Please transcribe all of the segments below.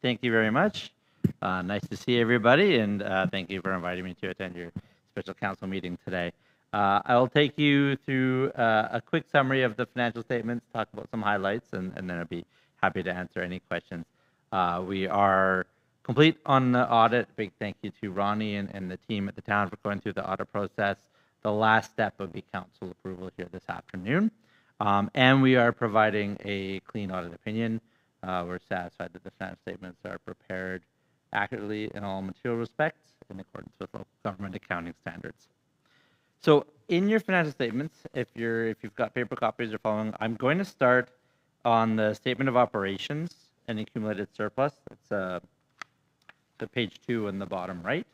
Thank you very much. Nice to see everybody, and thank you for inviting me to attend your special council meeting today. I will take you through a quick summary of the financial statements, talk about some highlights, and then I'll be happy to answer any questions. We are complete on the audit. Big thank you to Ronnie and the team at the town for going through the audit process. The last step would be council approval here this afternoon. And we are providing a clean audit opinion. We're satisfied that the financial statements are prepared accurately in all material respects in accordance with local government accounting standards. So in your financial statements, if you've got paper copies or following, I'm going to start on the statement of operations and accumulated surplus. That's the page 2 in the bottom right.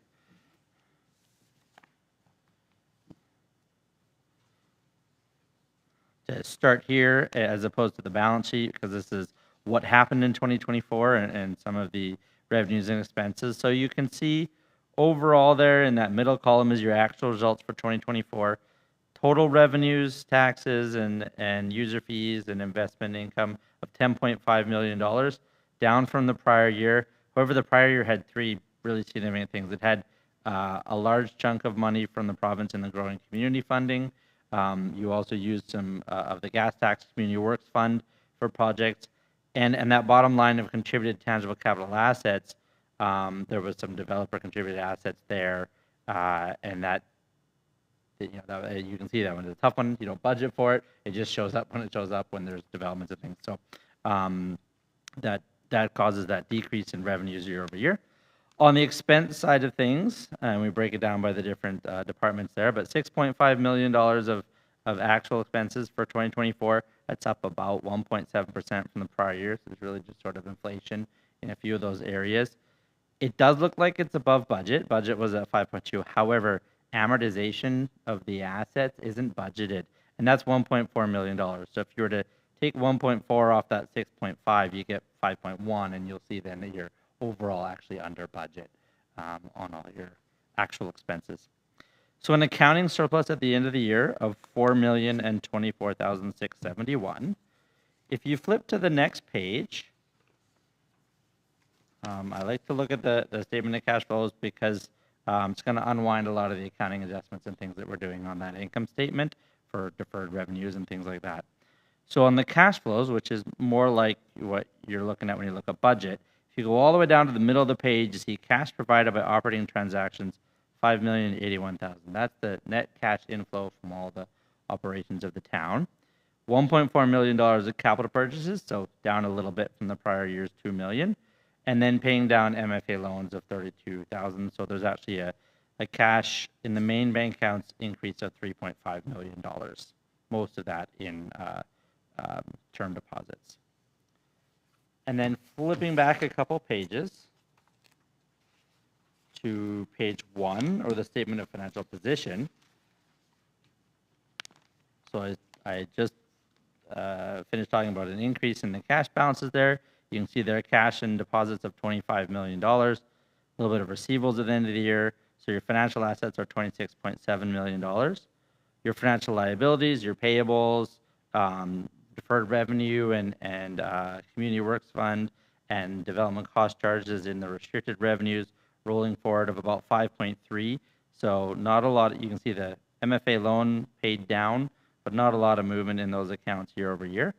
To start here, as opposed to the balance sheet, because this is what happened in 2024 and some of the revenues and expenses. So you can see overall there in that middle column is your actual results for 2024. Total revenues, taxes, and user fees and investment income of $10.5 million, down from the prior year. However, the prior year had three really significant things. It had a large chunk of money from the province in the growing community funding. You also used some of the gas tax community works fund for projects. And that bottom line of contributed tangible capital assets, there was some developer contributed assets there, and that you can see that one is a tough one. You don't budget for it; it just shows up when it shows up when there's developments and things. So that causes that decrease in revenues year over year. On the expense side of things, and we break it down by the different departments there, but $6.5 million of actual expenses for 2024. That's up about 1.7% from the prior year. So it's really just sort of inflation in a few of those areas. It does look like it's above budget. Budget was at 5.2. However, amortization of the assets isn't budgeted, and that's $1.4 million. So if you were to take 1.4 off that 6.5, you get 5.1, and you'll see then that you're overall actually under budget on all your actual expenses. So an accounting surplus at the end of the year of $4,024,671. If you flip to the next page, I like to look at the statement of cash flows because it's going to unwind a lot of the accounting adjustments and things that we're doing on that income statement for deferred revenues and things like that. So on the cash flows, which is more like what you're looking at when you look at budget, if you go all the way down to the middle of the page, you see cash provided by operating transactions, $5,081,000. That's the net cash inflow from all the operations of the town. $1.4 million of capital purchases, so down a little bit from the prior year's $2 million, and then paying down MFA loans of $32,000. So there's actually a cash in the main bank accounts increase of $3.5 million. Most of that in term deposits. And then flipping back a couple pages to page 1, or the statement of financial position. So I just finished talking about an increase in the cash balances there. You can see there cash and deposits of $25 million, a little bit of receivables at the end of the year. So your financial assets are $26.7 million. Your financial liabilities, your payables, deferred revenue and community works fund and development cost charges in the restricted revenues rolling forward of about 5.3. So not a lot. You can see the MFA loan paid down, but not a lot of movement in those accounts year over year.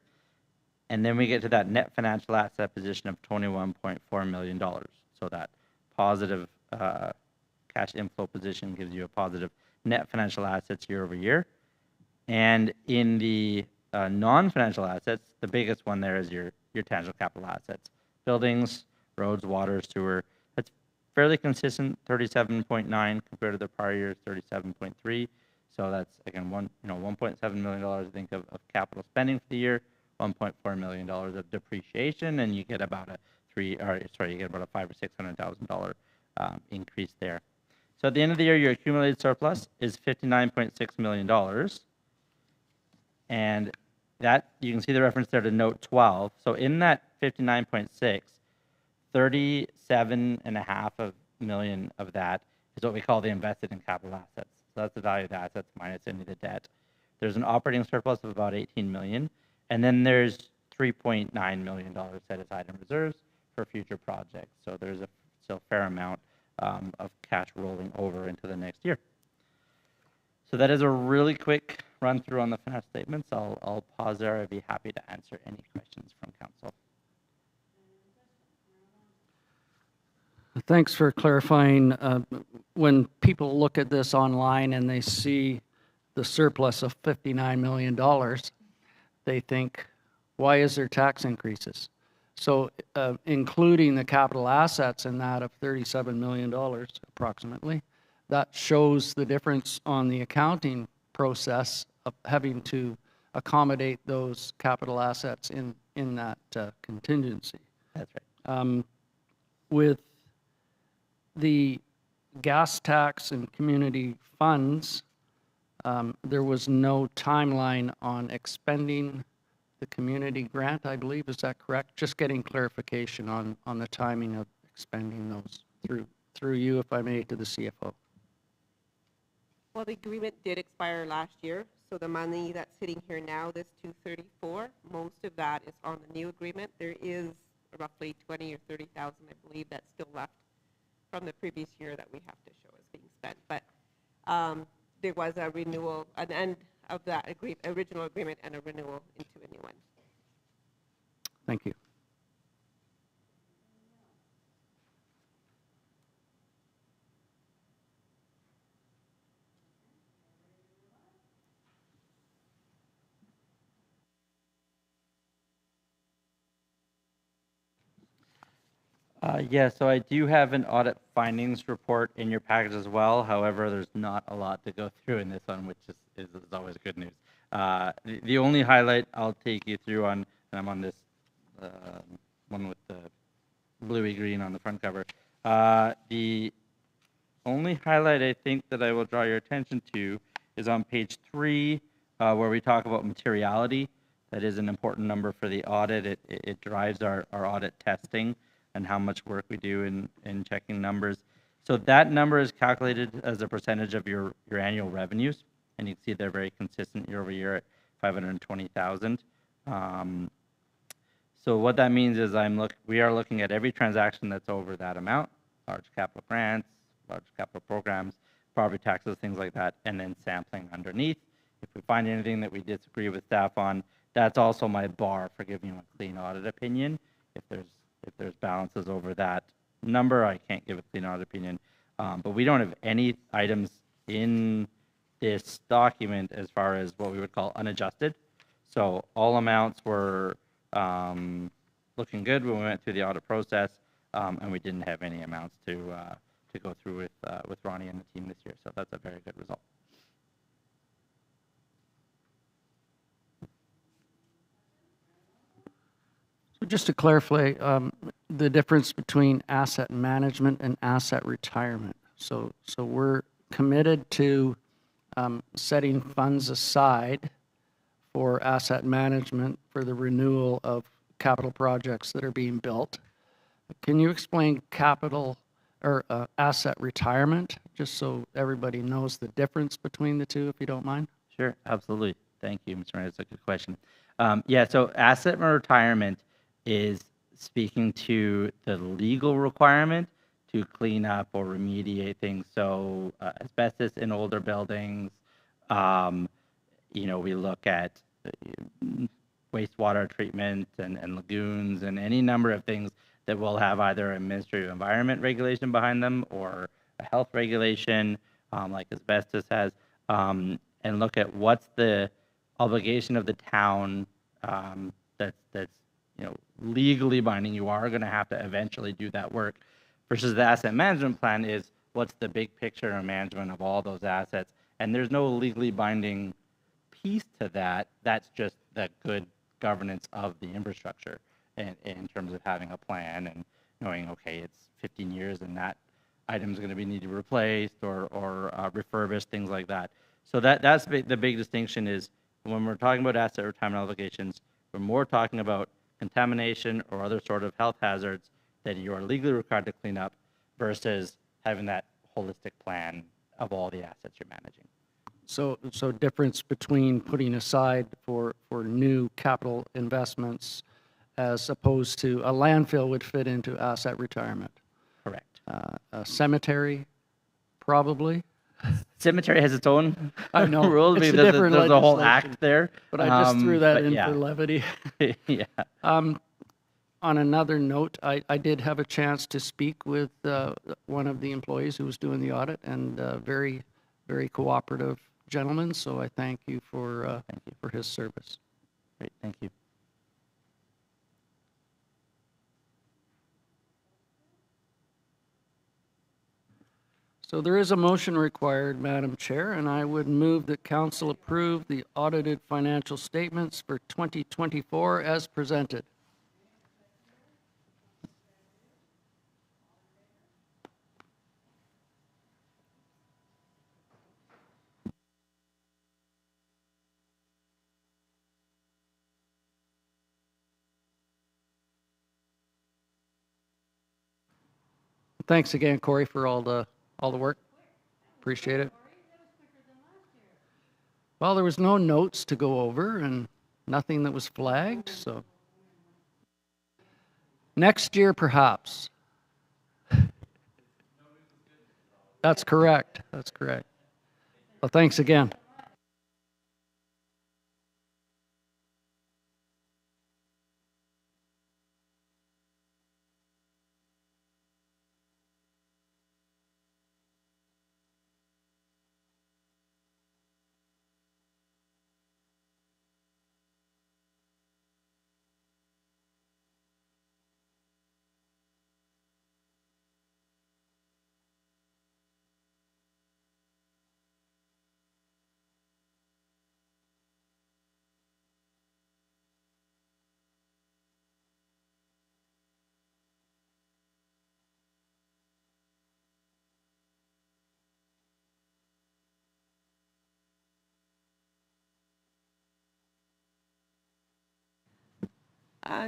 And then we get to that net financial asset position of $21.4 million. So that positive cash inflow position gives you a positive net financial assets year over year. And in the non-financial assets, the biggest one there is your tangible capital assets. Buildings, roads, water, sewer. That's fairly consistent, 37.9 compared to the prior year's 37.3. So that's again $1.7 million I think of capital spending for the year, $1.4 million of depreciation, and you get about a $500,000 or $600,000 increase there. So at the end of the year, your accumulated surplus is $59.6 million. And that, you can see the reference there to note 12. So in that 59.6, 37.5 million of that is what we call the invested in capital assets. So that's the value of the assets minus any of the debt. There's an operating surplus of about 18 million, and then there's $3.9 million set aside in reserves for future projects. So there's a still fair amount of cash rolling over into the next year. So that is a really quick run through on the financial statements. I'll pause there. I'd be happy to answer any questions from council. Thanks for clarifying. When people look at this online and they see the surplus of $59 million, they think, why is there tax increases? So including the capital assets in that of $37 million approximately, that shows the difference on the accounting process of having to accommodate those capital assets in that contingency. That's right. With the gas tax and community funds, there was no timeline on expending the community grant, I believe. Is that correct? Just getting clarification on the timing of expending those through you, if I may, to the CFO. Well, the agreement did expire last year, so the money that's sitting here now, this 234, most of that is on the new agreement. There is roughly 20 or 30,000, I believe, that's still left from the previous year that we have to show as being spent. But there was a renewal, an end of that original agreement and a renewal into a new one. Thank you. Yeah, so I do have an audit findings report in your package as well. However, there's not a lot to go through in this one, which is always good news. The only highlight I'll take you through on, and I'm on this one with the bluey green on the front cover. The only highlight I think that I will draw your attention to is on page 3, where we talk about materiality. That is an important number for the audit. It drives our audit testing and how much work we do in checking numbers. So that number is calculated as a percentage of your annual revenues, and you can see they're very consistent year over year at 520,000. So what that means is we are looking at every transaction that's over that amount, large capital grants, large capital programs, property taxes, things like that, and then sampling underneath. If we find anything that we disagree with staff on, that's also my bar for giving a clean audit opinion. If there's balances over that number, I can't give a clean audit opinion. But we don't have any items in this document as far as what we would call unadjusted. So all amounts were looking good when we went through the audit process, and we didn't have any amounts to go through with Ronnie and the team this year. So that's a very good result. Just to clarify, the difference between asset management and asset retirement. So we're committed to setting funds aside for asset management for the renewal of capital projects that are being built. Can you explain capital or asset retirement, just so everybody knows the difference between the two, if you don't mind? Sure, absolutely. Thank you, Mr. Mayor. That's a good question. Yeah, so asset retirement is speaking to the legal requirement to clean up or remediate things. So asbestos in older buildings, we look at wastewater treatment and lagoons and any number of things that will have either a Ministry of Environment regulation behind them or a health regulation like asbestos has, and look at what's the obligation of the town that's legally binding. You are going to have to eventually do that work, versus the asset management plan is what's the big picture and management of all those assets. And there's no legally binding piece to that. That's just the good governance of the infrastructure in terms of having a plan and knowing, okay, it's 15 years and that item's going to be needed replaced or refurbished, things like that. So that's the big distinction is when we're talking about asset retirement obligations, we're more talking about contamination or other sort of health hazards that you are legally required to clean up versus having that holistic plan of all the assets you're managing. So difference between putting aside for new capital investments as opposed to a landfill would fit into asset retirement. Correct. A cemetery, probably. Cemetery has its own I know, rules it's a because different there's a whole legislation. act there. But I just threw that but in yeah. for levity. Yeah. On another note, I did have a chance to speak with one of the employees who was doing the audit, and very, very cooperative gentleman, so I thank you for his service. Great, thank you. So there is a motion required, Madam Chair, and I would move that council approve the audited financial statements for 2024 as presented. Thanks again, Corey, for all the work. Appreciate it. Well, there was no notes to go over and nothing that was flagged, so. Next year, perhaps. That's correct. That's correct. Well, thanks again.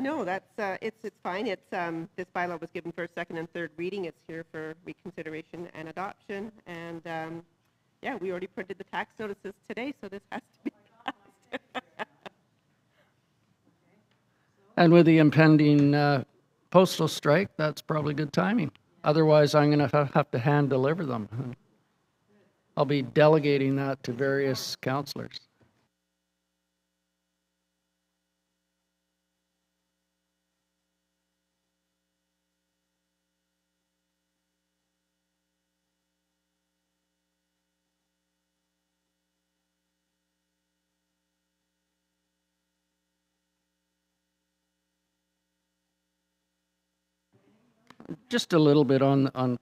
No, that's, it's fine. It's, this bylaw was given for a second and third reading. It's here for reconsideration and adoption. And, yeah, we already printed the tax notices today, so this has to be passed. And with the impending postal strike, that's probably good timing. Otherwise, I'm going to have to hand deliver them. I'll be delegating that to various councillors. Just a little bit on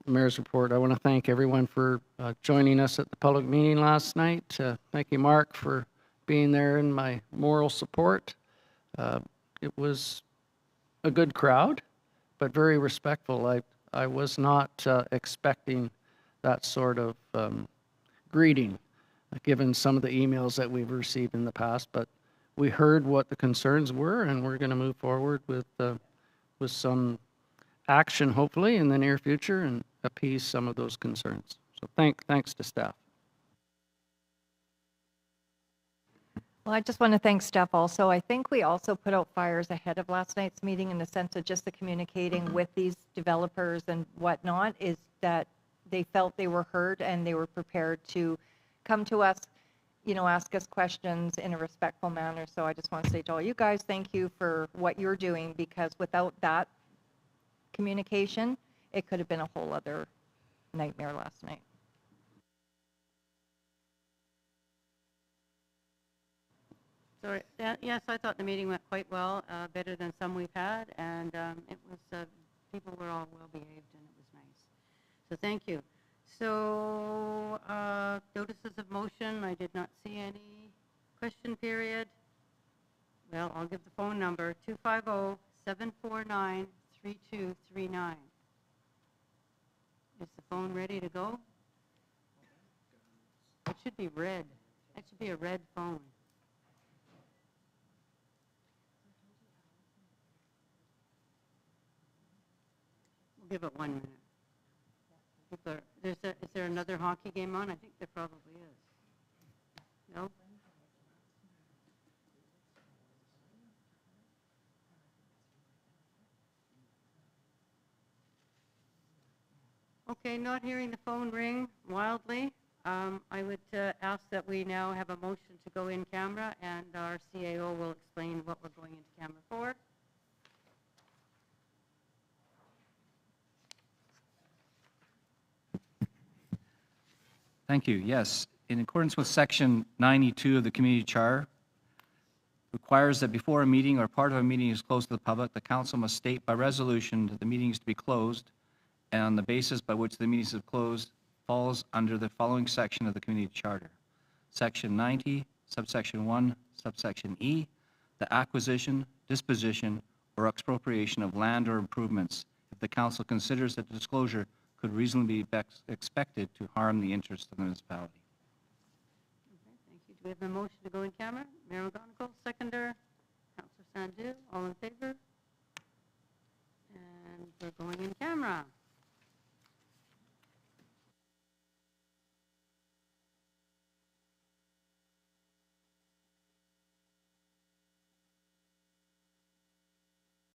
Mayor's report. I want to thank everyone for joining us at the public meeting last night. Thank you, Mark, for being there and my moral support. It was a good crowd, but very respectful. I was not expecting that sort of greeting, given some of the emails that we've received in the past. But we heard what the concerns were, and we're going to move forward with some action, hopefully, in the near future and appease some of those concerns. So thanks to staff. Well, I just want to thank staff also. I think we also put out fires ahead of last night's meeting in the sense of just the communicating with these developers and whatnot, is that they felt they were heard and they were prepared to come to us, you know, ask us questions in a respectful manner. So I just want to say to all you guys, thank you for what you're doing, because without that communication, it could have been a whole other nightmare last night. So, yes, I thought the meeting went quite well, better than some we've had, and it was, people were all well behaved, and it was nice. So thank you. So notices of motion, I did not see any. Question period. Well, I'll give the phone number, 250-749-3239. Is the phone ready to go? It should be red. It should be a red phone. We'll give it 1 minute. Is there another hockey game on? I think there probably is. No? Okay, not hearing the phone ring wildly, I would ask that we now have a motion to go in camera, and our CAO will explain what we're going into camera for. Thank you. Yes, in accordance with Section 92 of the Community Charter, requires that before a meeting or part of a meeting is closed to the public, the council must state by resolution that the meeting is to be closed, and on the basis by which the meeting is closed falls under the following section of the Community Charter. Section 90, subsection 1, subsection E, the acquisition, disposition, or expropriation of land or improvements if the council considers that the disclosure could reasonably be expected to harm the interest of the municipality. Okay, thank you. Do we have a motion to go in camera? Mayor McGonigal, seconder. Councillor Sandu, all in favor? And we're going in camera.